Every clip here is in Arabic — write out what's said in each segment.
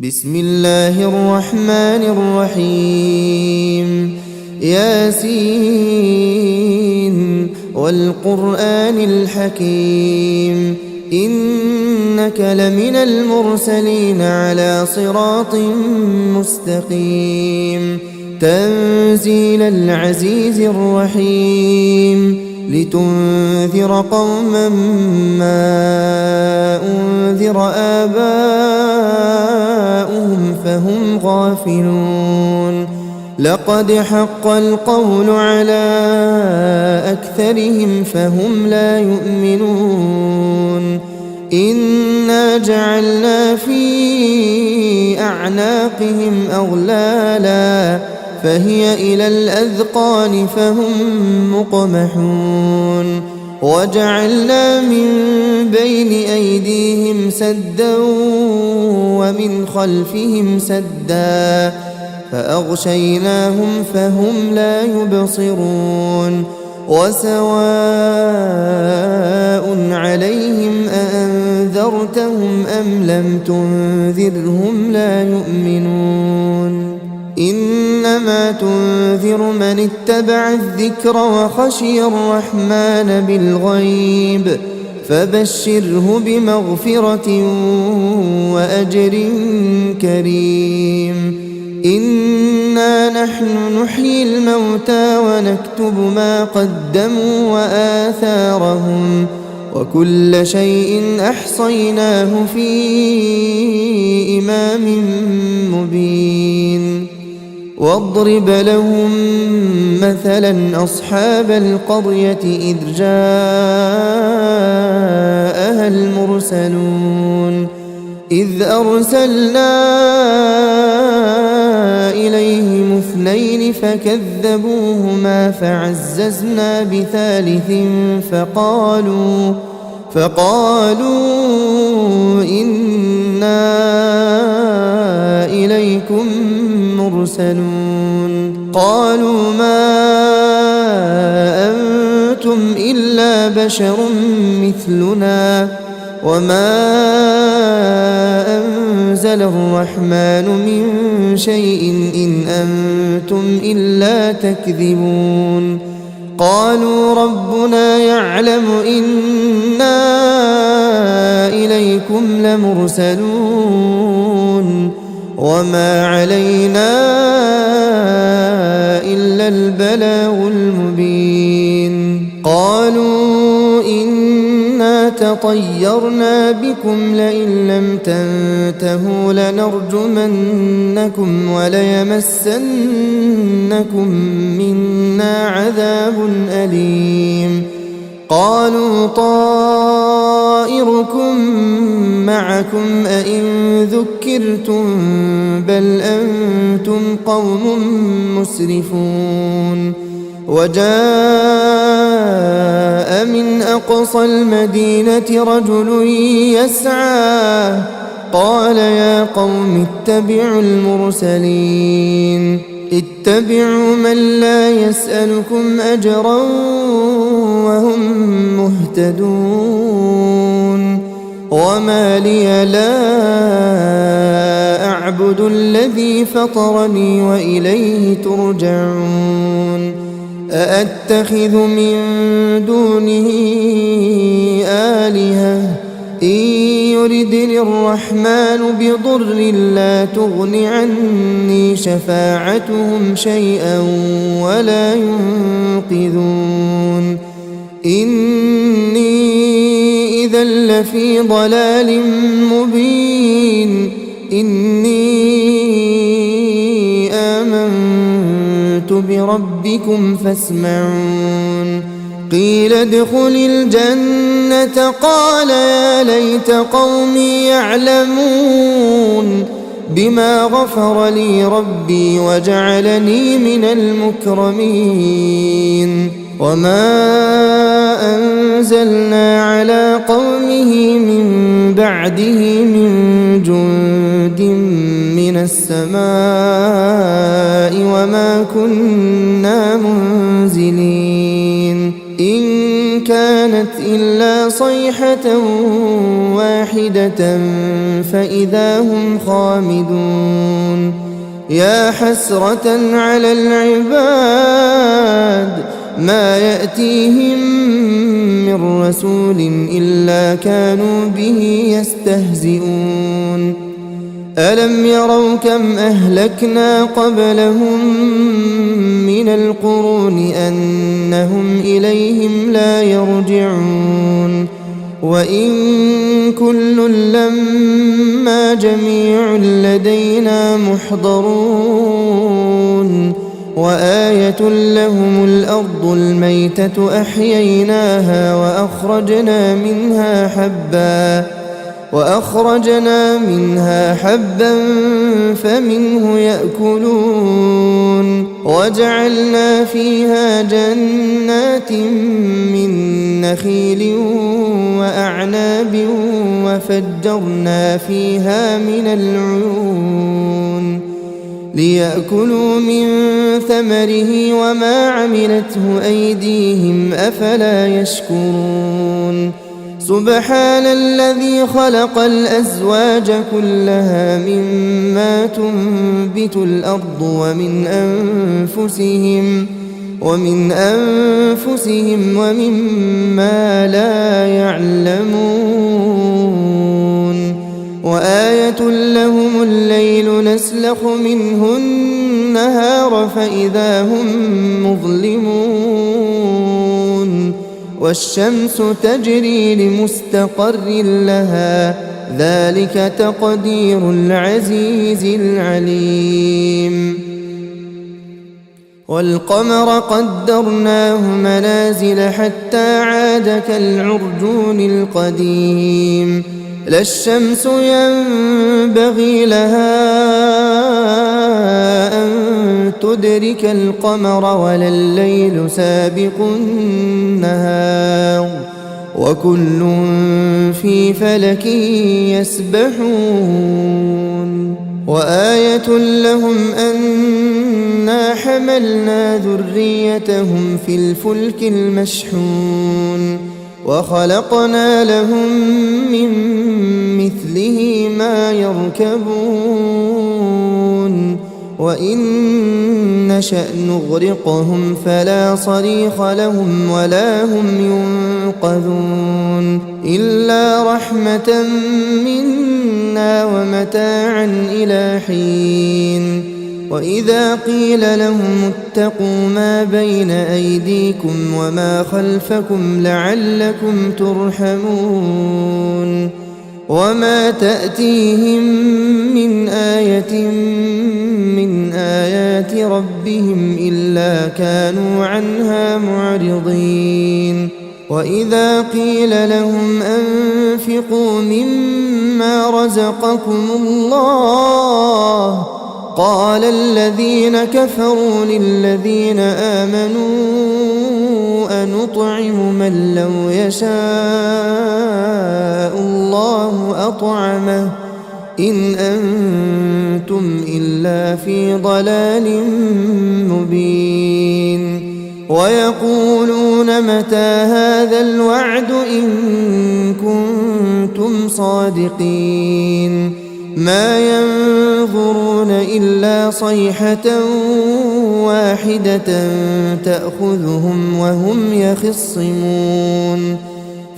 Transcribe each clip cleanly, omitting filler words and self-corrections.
بسم الله الرحمن الرحيم ياسين والقرآن الحكيم إنك لمن المرسلين على صراط مستقيم تنزيل العزيز الرحيم لتنذر قوما ما أنذر آباؤهم فهم غافلون لقد حق القول على أكثرهم فهم لا يؤمنون إنا جعلنا في أعناقهم أغلالا فهي إلى الأذقان فهم مقمحون وجعلنا من بين أيديهم سدا ومن خلفهم سدا فأغشيناهم فهم لا يبصرون وسواء عليهم أأنذرتهم أم لم تنذرهم لا يؤمنون إنما تنذر من اتبع الذكر وخشي الرحمن بالغيب فبشره بمغفرة وأجر كريم إنا نحن نحيي الموتى ونكتب ما قدموا وآثارهم وكل شيء أحصيناه في إمام مبين واضرب لهم مثلا أصحاب القرية إذ جاءها المرسلون إذ أرسلنا إليهم اثنين فكذبوهما فعززنا بثالث فقالوا إنا إليكم مرسلون قالوا ما أنتم إلا بشر مثلنا وما أنزل الرحمن من شيء إن أنتم إلا تكذبون قالوا ربنا يعلم إنا إليكم لمرسلون وما علينا إلا البلاغ المبين قالوا إنا تطيرنا بكم لئن لم تنتهوا لنرجمنكم وليمسنكم منا عذاب أليم قالوا طائركم معكم أئن ذكرتم بل أنتم قوم مسرفون وجاء من أقصى المدينة رجل يسعى قال يا قوم اتبعوا المرسلين اتبعوا من لا يسألكم أجرا وهم مهتدون وما لي لا أعبد الذي فطرني وإليه ترجعون أأتخذ من دونه آلهة إن يردني الرحمن بضر لا تغن عني شفاعتهم شيئا ولا ينقذون إني إذا لفي ضلال مبين إني آمنت بربكم فاسمعون قيل ادخل الجنة قال يا ليت قومي يعلمون بما غفر لي ربي وجعلني من المكرمين وما أنزلنا على قومه من بعده من جند من السماء وما كنا منزلين إن كانت إلا صيحة واحدة فإذا هم خامدون يا حسرة على العباد ما يأتيهم من رسول إلا كانوا به يستهزئون ألم يروا كم أهلكنا قبلهم من القرون أنهم إليهم لا يرجعون وإن كل لما جميع لدينا محضرون وآية لهم الأرض الميتة أحييناها وأخرجنا منها حبا فمنه يأكلون وجعلنا فيها جنات من نخيل وأعناب وفجرنا فيها من العيون ليأكلوا من ثمره وما عملته أيديهم أفلا يشكرون سبحان الذي خلق الأزواج كلها مما تنبت الأرض ومن أنفسهم ومما لا يعلمون وآية لهم الليل نسلخ منه النهار فإذا هم مظلمون والشمس تجري لمستقر لها ذلك تقدير العزيز العليم والقمر قدرناه منازل حتى عاد كالعرجون القديم لا الشمس ينبغي لها أن تدرك القمر ولا الليل سابق النهار وكل في فلك يسبحون وآية لهم أنا حملنا ذريتهم في الفلك المشحون وخلقنا لهم من مثله ما يركبون وإن نشأ نغرقهم فلا صريخ لهم ولا هم ينقذون إلا رحمة منا ومتاعا إلى حين وإذا قيل لهم اتقوا ما بين أيديكم وما خلفكم لعلكم ترحمون وما تأتيهم من آية من آيات ربهم إلا كانوا عنها معرضين وإذا قيل لهم أنفقوا مما رزقكم الله قال الذين كفروا للذين آمنوا أنطعم من لو يشاء الله أطعمه إن أنتم إلا في ضلال مبين ويقولون متى هذا الوعد إن كنتم صادقين ما ينظرون إلا صيحة واحدة تأخذهم وهم يخصمون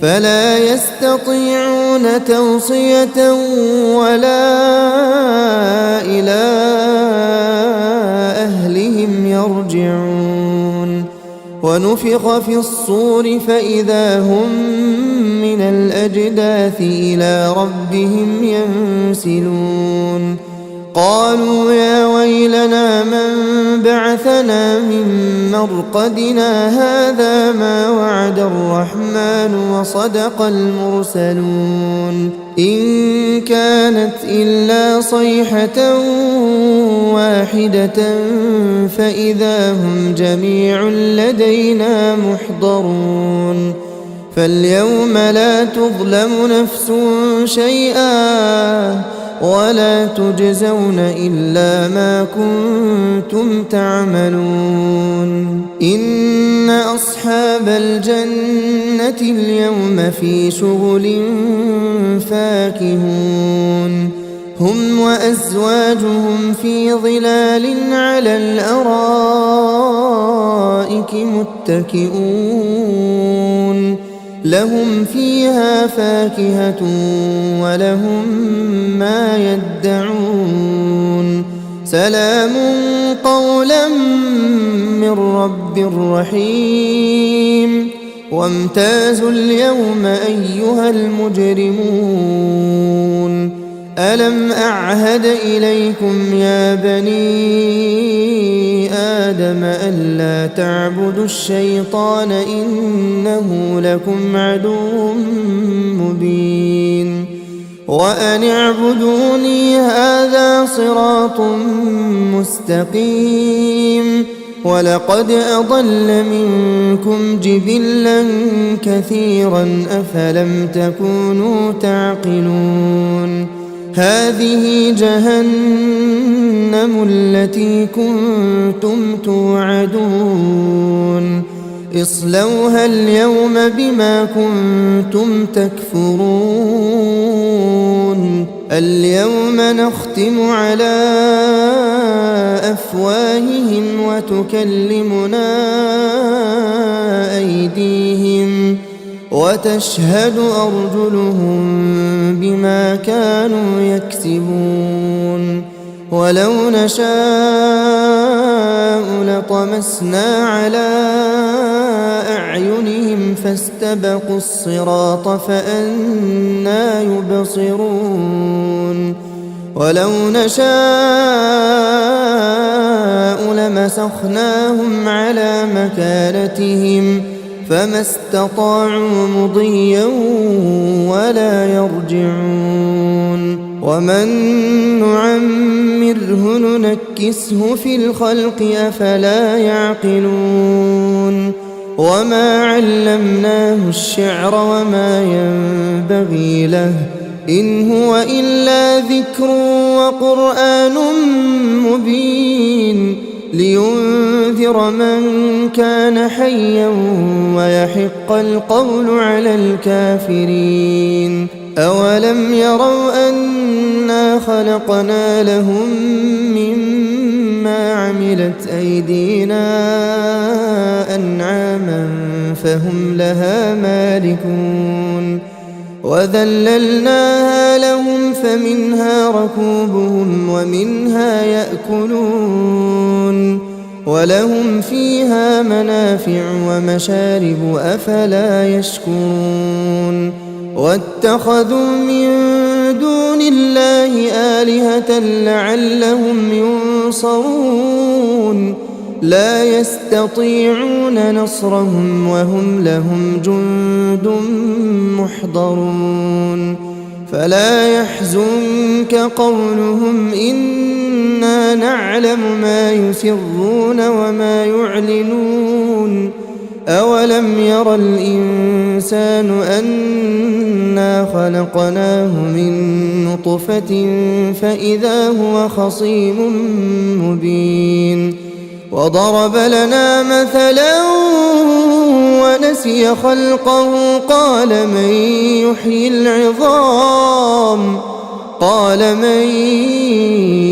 فلا يستطيعون توصية ولا إلى أهلهم يرجعون ونفخ في الصور فإذا هم من الأجداث إلى ربهم ينسلون قالوا يا ويلنا من بعثنا من مرقدنا هذا ما وعد الرحمن وصدق المرسلون إن كانت إلا صيحة واحدة فإذا هم جميع لدينا محضرون فاليوم لا تظلم نفس شيئا ولا تجزون إلا ما كنتم تعملون إن أصحاب الجنة الجنة اليوم في شغل فاكهون هم وأزواجهم في ظلال على الأرائك متكئون لهم فيها فاكهة ولهم ما يدعون سلام قولا من رب رحيم وامتازوا اليوم أيها المجرمون ألم أعهد إليكم يا بني آدم ألا تعبدوا الشيطان إنه لكم عدو مبين وأن اعبدوني هذا صراط مستقيم ولقد أضل منكم جبلا كثيرا أفلم تكونوا تعقلون هذه جهنم التي كنتم توعدون اصلوها اليوم بما كنتم تكفرون اليوم نختم على أفواههم وتكلمنا أيديهم وتشهد أرجلهم بما كانوا يكسبون ولو نشاء لطمسنا على أعينهم فاستبقوا الصراط فأنى يبصرون ولو نشاء لمسخناهم على مكانتهم فما استطاعوا مضيا ولا يرجعون ومن نعمره ننكسه في الخلق أفلا يعقلون وما علمناه الشعر وما ينبغي له إن هو إلا ذكر وقرآن مبين لينذر من كان حيا ويحق القول على الكافرين أولم يروا أنا خلقنا لهم مما عملت أيدينا أنعاما فهم لها مالكون وذللناها لهم فمنها ركوبهم ومنها يأكلون ولهم فيها منافع ومشارب أفلا يشكرون واتخذوا من دون الله آلهة لعلهم ينصرون لا يستطيعون نصرهم وهم لهم جند محضرون فلا يحزنك قولهم إنا نعلم ما يسرون وما يعلنون أولم ير الإنسان أنا خلقناه من نطفة فإذا هو خصيم مبين وضرب لنا مثلا ونسي خلقه قال من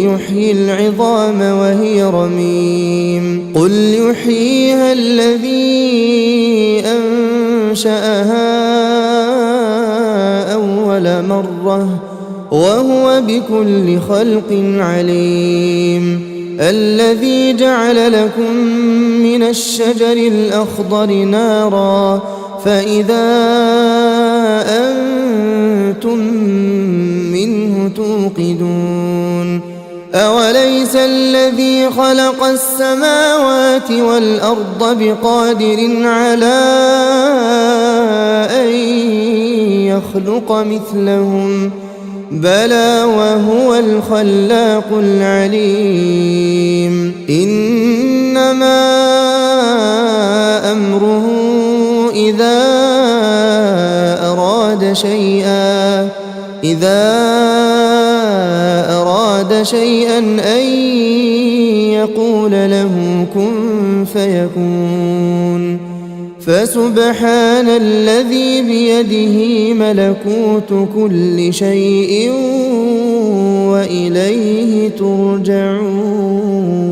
يحيي العظام وهي رميم قل يحييها الذي أنشأها أول مرة وهو بكل خلق عليم الذي جعل لكم من الشجر الأخضر نارا فإذا أنتم منه توقدون أوليس الذي خلق السماوات والأرض بقادر على أن يخلق مثلهم بلى وهو الخلاق العليم إنما أمره إذا أراد شيئا أن يقول له كن فيكون فسبحان الذي بيده ملكوت كل شيء وإليه ترجعون.